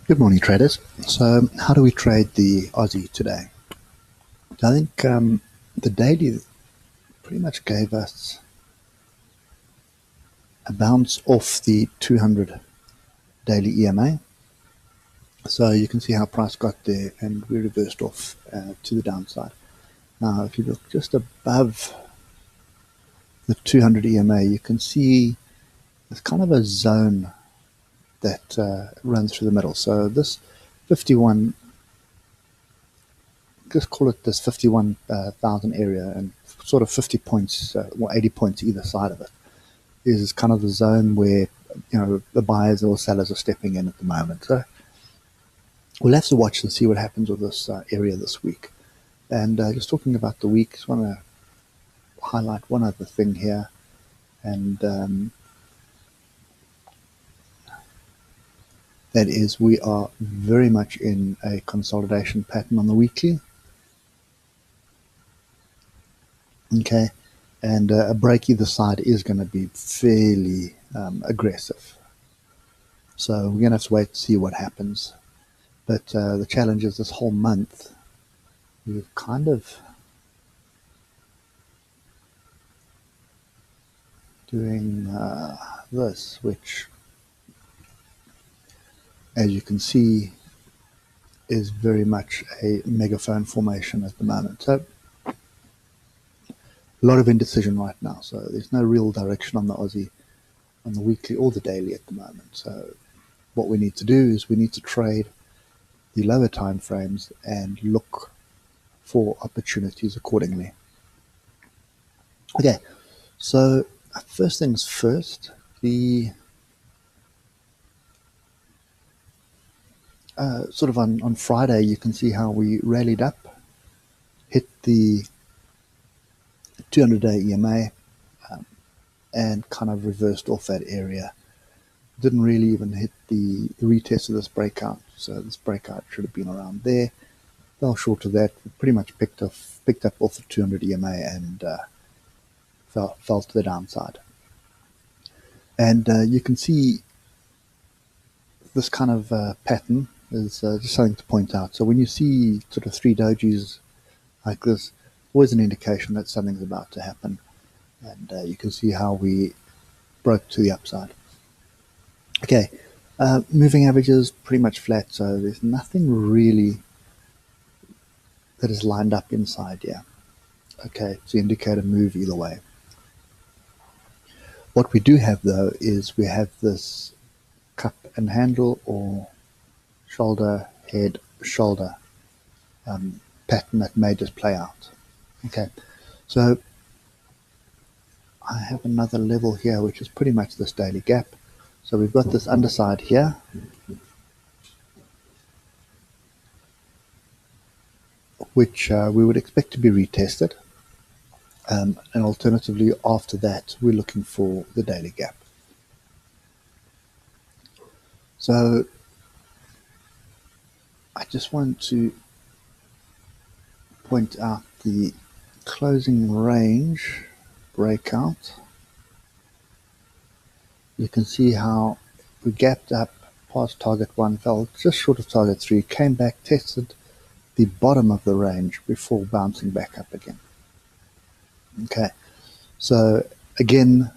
Good morning, traders. So, how do we trade the Aussie today? I think the daily pretty much gave us a bounce off the 200 daily EMA. So you can see how price got there, and we reversed off to the downside. Now, if you look just above the 200 EMA, you can see there's kind of a zone that runs through the middle. So this 51, just call it this 51,000 area, and sort of 50 points or 80 points either side of it is kind of the zone where the buyers or sellers are stepping in at the moment. So we'll have to watch and see what happens with this area this week. And just talking about the week, just want to highlight one other thing here, and that is we are very much in a consolidation pattern on the weekly. Okay, and a break either side is going to be fairly aggressive. So we're going to have to wait to see what happens. But the challenge is this whole month, we're kind of doing this, which, as you can see, is very much a megaphone formation at the moment. So a lot of indecision right now. So there's no real direction on the Aussie, on the weekly or the daily at the moment. So what we need to do is we need to trade the lower time frames and look for opportunities accordingly. Okay, so first things first, the sort of on Friday, you can see how we rallied up, hit the 200-day EMA, and kind of reversed off that area. Didn't really even hit the retest of this breakout, so this breakout should have been around there. Fell short of that. We pretty much picked up off the 200 EMA and fell to the downside. And you can see this kind of pattern is just something to point out. So when you see sort of three dojis like this, always an indication that something's about to happen. And you can see how we broke to the upside. Okay, moving averages pretty much flat, so there's nothing really that is lined up inside here. Okay, to indicate a move either way. What we do have though is we have this cup and handle, or shoulder, head, shoulder pattern that may just play out. Okay, so I have another level here which is pretty much this daily gap. So we've got this underside here, which we would expect to be retested. And alternatively, after that, we're looking for the daily gap. So I just want to point out the closing range breakout. You can see how we gapped up past target 1, fell just short of target 3, came back, tested the bottom of the range before bouncing back up again. Okay, so again,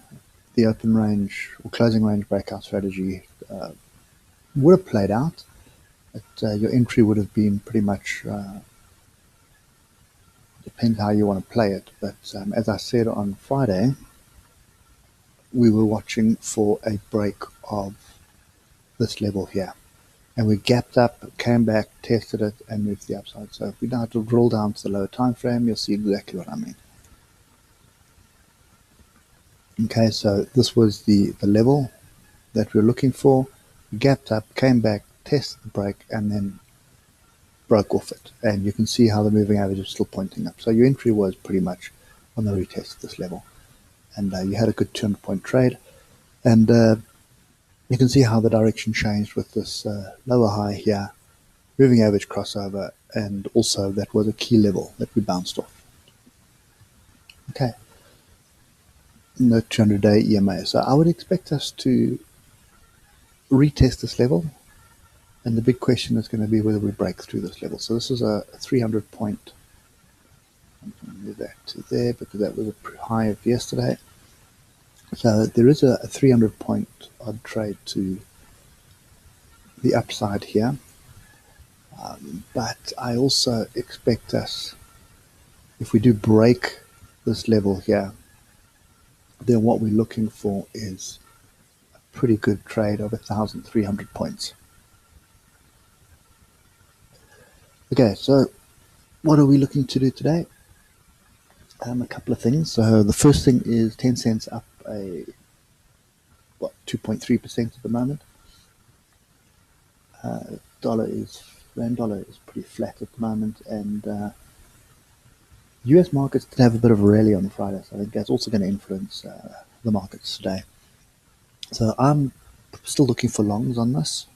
the open range or closing range breakout strategy would have played out, but your entry would have been pretty much, depends how you want to play it. But as I said on Friday, we were watching for a break of this level here. And we gapped up, came back, tested it, and moved to the upside. So if we now drill down to the lower time frame, you'll see exactly what I mean. Okay, so this was the level that we were looking for. We gapped up, came back, tested the break, and then broke off it. And you can see how the moving average is still pointing up. So your entry was pretty much on the retest of this level. And you had a good 200-point trade. And you can see how the direction changed with this lower high here, moving average crossover, and also that was a key level that we bounced off. Okay, the 200-day EMA. So I would expect us to retest this level And the big question is going to be whether we break through this level. So this is a 300 point. I'm going to move that to there because that was a high of yesterday. So there is a 300 point odd trade to the upside here. But I also expect us, if we do break this level here, then what we're looking for is a pretty good trade of 1,300 points. Okay, so what are we looking to do today? A couple of things. So the first thing is 10 cents up 2.3% at the moment. Rand dollar is pretty flat at the moment, and US markets did have a bit of a rally on Friday, so I think that's also going to influence the markets today. So I'm still looking for longs on this,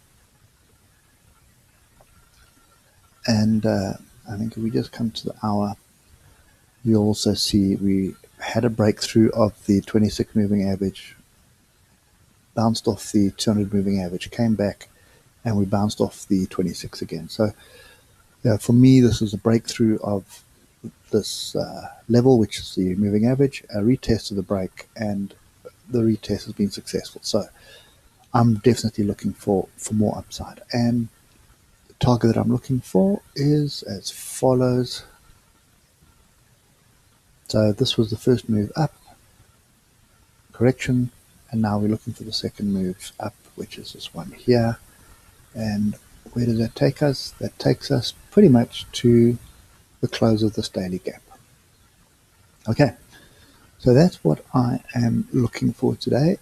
and I think if we just come to the hour, you'll also see we had a breakthrough of the 26 moving average, bounced off the 200 moving average, came back, and we bounced off the 26 again. So for me, this is a breakthrough of this level, which is the moving average, a retest of the break, and the retest has been successful. So I'm definitely looking for more upside. And the target that I'm looking for is as follows. So this was the first move up, correction, and now we're looking for the second move up, which is this one here. And where does that take us? That takes us pretty much to the close of this daily gap. Okay, so that's what I am looking for today.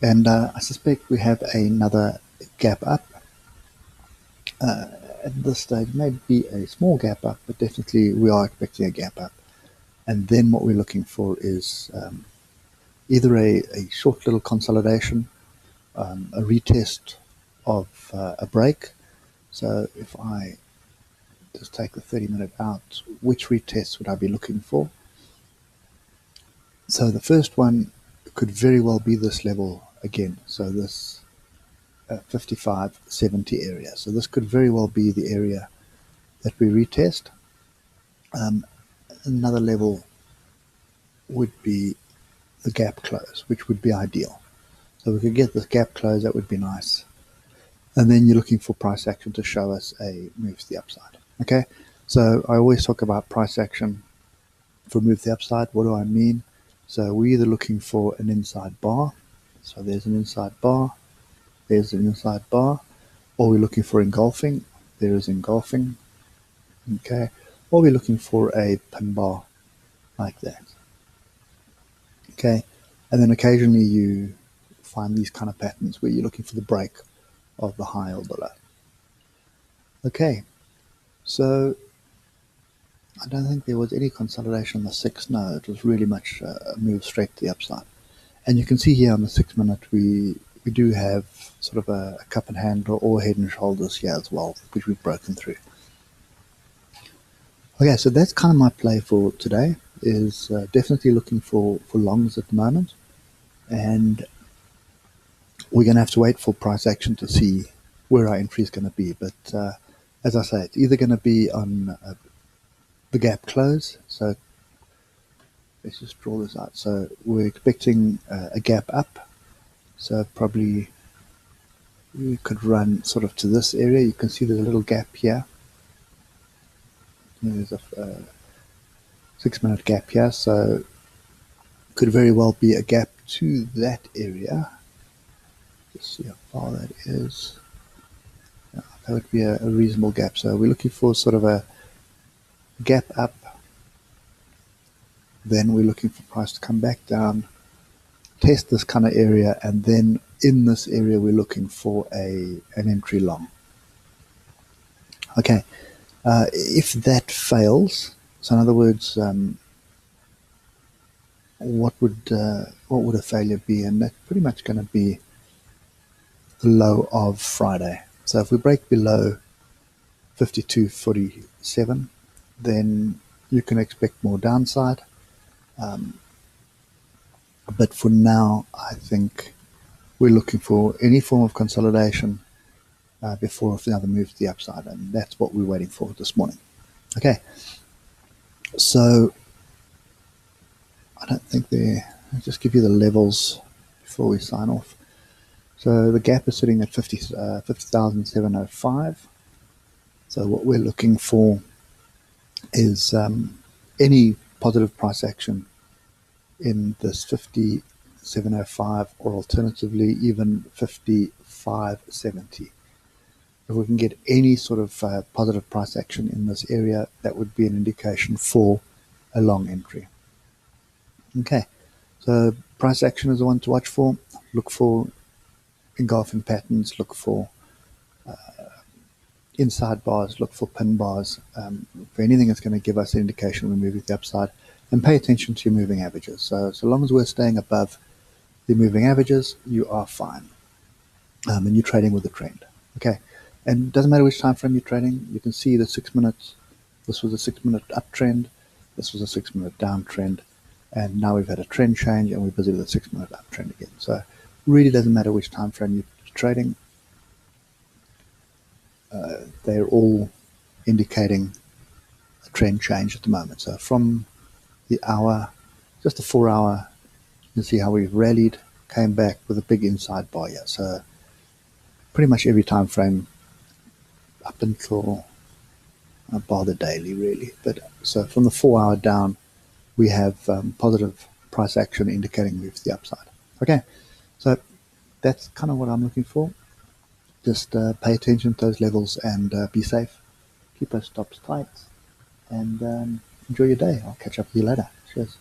And I suspect we have another gap up. At this stage, maybe a small gap up, but definitely we are expecting a gap up. And then what we're looking for is either a short little consolidation, a retest of a break. So if I just take the 30-minute out, which retests would I be looking for? So the first one could very well be this level again. So this 55.70 area. So this could very well be the area that we retest. Another level would be the gap close, which would be ideal. So we could get this gap close, that would be nice. And then you're looking for price action to show us a move to the upside. Okay, so I always talk about price action for move to the upside. What do I mean? So we're either looking for an inside bar. So there's an inside bar. There's an inside bar. Or we're looking for engulfing. There is engulfing. Okay. Or we're looking for a pin bar like that. Okay. And then occasionally you find these kind of patterns where you're looking for the break of the high or the low. Okay. So I don't think there was any consolidation on the 6. No, it was really much a move straight to the upside. And you can see here on the 6 minute, we do have sort of a cup and handle or head and shoulders here as well, which we've broken through. Okay, so that's kind of my play for today, is definitely looking for longs at the moment. And we're going to have to wait for price action to see where our entry is going to be. But as I say, it's either going to be on the gap close. So let's just draw this out. So we're expecting a gap up. So probably we could run sort of to this area. You can see there's a little gap here. There's a 6 minute gap here. So could very well be a gap to that area. Just see how far that is. Yeah, that would be a reasonable gap. So we're looking for sort of a gap up. Then we're looking for price to come back down, test this kind of area, and then in this area we're looking for an entry long. Okay, if that fails, so in other words, what would a failure be? And that's pretty much going to be the low of Friday. So if we break below 52.47, then you can expect more downside. But for now, I think we're looking for any form of consolidation before another move to the upside, and that's what we're waiting for this morning. Okay, so I don't think I'll just give you the levels before we sign off. So the gap is sitting at 50,705. So what we're looking for is any positive price action in this 5705, or alternatively even 5570. If we can get any sort of positive price action in this area, that would be an indication for a long entry. Okay, so price action is the one to watch for. Look for engulfing patterns, look for inside bars, look for pin bars, for anything that's going to give us an indication we're moving to the upside, and pay attention to your moving averages. So long as we're staying above the moving averages, you are fine, and you're trading with the trend. Okay, and it doesn't matter which time frame you're trading. You can see the 6 minutes. This was a 6 minute uptrend. This was a 6 minute downtrend, and now we've had a trend change, and we're busy with a 6 minute uptrend again. So it really doesn't matter which time frame you're trading. They're all indicating a trend change at the moment. So from the hour, just the 4 hour, you can see how we've rallied, came back with a big inside bar here. So pretty much every time frame up until bar the daily, really. But so from the 4 hour down, we have positive price action indicating move to the upside. Okay, so that's kind of what I'm looking for. Just pay attention to those levels and be safe. Keep those stops tight, and enjoy your day. I'll catch up with you later. Cheers.